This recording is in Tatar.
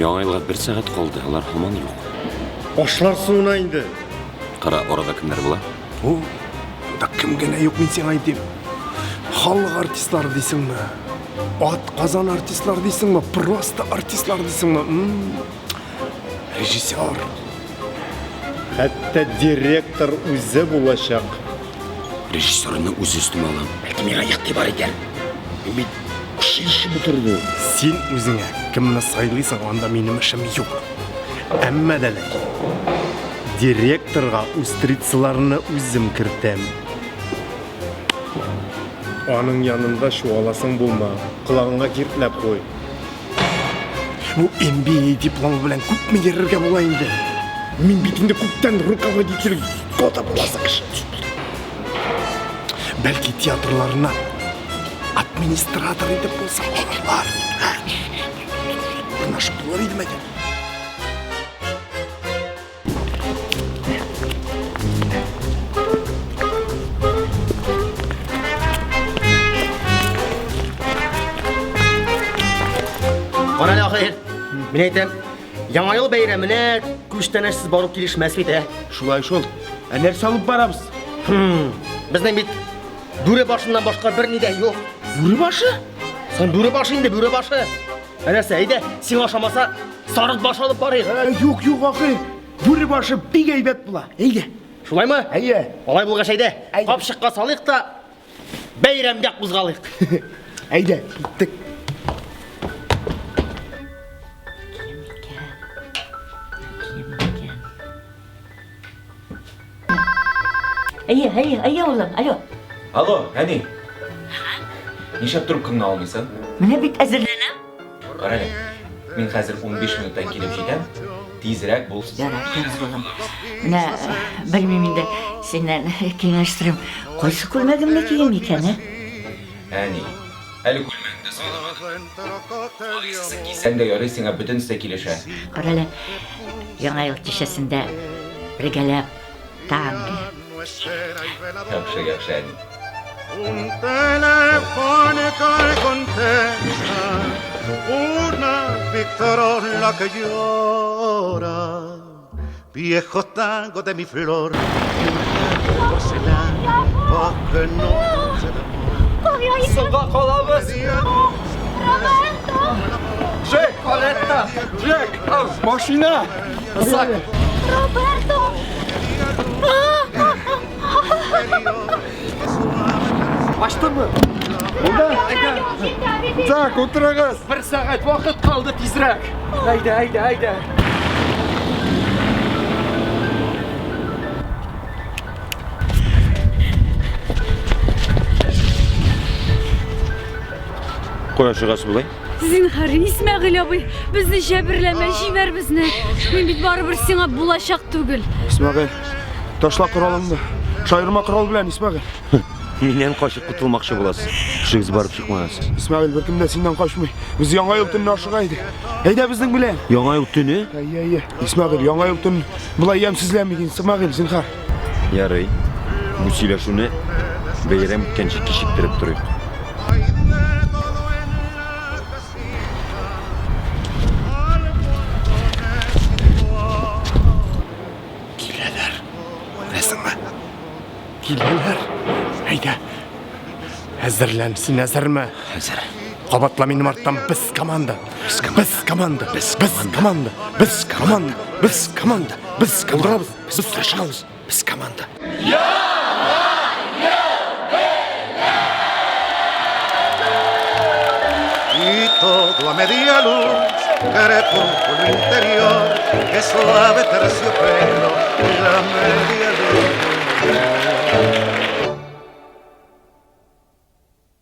Яңа йылга 1 сәгать калды, алар һаман юк. Ашлар суына инде. Кара, арада кемнәр була? О, да кем генә юк мин сиңа әйтим. Халык артистлары дисеңме? Ат казан артистлар дисеңме? Просто артистлар дисеңме? Режиссер. Хәтта директор үзе булачак. Режиссерны үз өстемә алам. Бәлки миңа игътибар итәр. Мин бит шиш бутырды. Син үзеңә кемне сайлыйсың, анда минем эшем юк. Әмма дә директорга устрицаларны үзем кертәм. Аның янында шуаласың булма. Кылагыңга киртләп куй. Бу MBA дипломы белән күпме йөрергә була инде. Мин бит инде күптән руководитель кота буласың кеше. Бәлки театрларына администратор итеп булса алырлар. Нашып булыр иде мәгәр. Bana ne ahir? Min aytam, Яңа ел бәйрәменә күчтәнәшсез барып килешмәс бит, Шулай шул. Нәрсә алып барабыз? Безнең бит бүре башыннан башка бер ни дә юк. Бүре башы? Сен бүре башы инде, бүре башы. Әнәсе, әйдә, син ашамаса, сарык баш алып барыйк. Юк, юк, ахир. Бүре башы бик әйбәт була. Әйдә. Шулаймы? Әйе. Алай булгач әйдә, Әйдә. капчыкка салыйк та бәйрәмгә кузгалыйк. Әйдә, киттек. Әйе, улым, алло. Алло, әни. Нишәп трубкаңны алмыйсың? Менә бит әзерләнәм. Кара әле. Мин хәзер 15 минуттан килеп җитәм. Тизрәк бул. Ярар, улым. Менә белмим инде синнән киңәштерим. Кайсы күлмәгемне кием икән, Әни, әле күлмәгеңдә саламадым. Кисәң дә ярый сиңа бөтенсе килешә. Кара әле, яңа ел кичәсендә бергәләп танго. Яхшы, яхшы, әни. Un telefónico y contesta una Victorona que llora, viejos tangos de mi flor, y un tango de porcelana, porque no se enamora. Сында калабыз. Джек, Палетта, Джек, машина. Сак. Ачтыңмы? Так, утырыгыз. 1 сәгать вакыт калды, тизрәк. Әйдә. Кая чыгасы булай? Зинһар, Исмәгыйль абый, безне җәберләмә, җибәр безне. Мин бит барыбер сиңа булачак түгел. Исмәгыйль, ташла коралыңны. Шаярма корал белән, Исмәгыйль. Миннән качып кутылмакчы буласыз. Кешегез барып чыкмагыз. Исмәгыйль, беркем дә синнән качмый. Без яңа ел төнне ашыга идек. Әйдә безнең белән. Яңа ел төне? Әйе. Исмәгыйль, яңа ел төн булай ямсызләмәгин, Исмәгыйль, зинһар. Ярый. Бу сөйләшүне бәйрәм иткәнче кичектереп торыйк. Киләләр. Әйдә. Әзерлән, син әзерме? Хәзер. Кабатла минем арттан без команда. Без команда. Булдырабыз. Без тырышабыз. Без команда. Y todo a media luz, crepúsculo interior, que suave terciopelo, la media luz.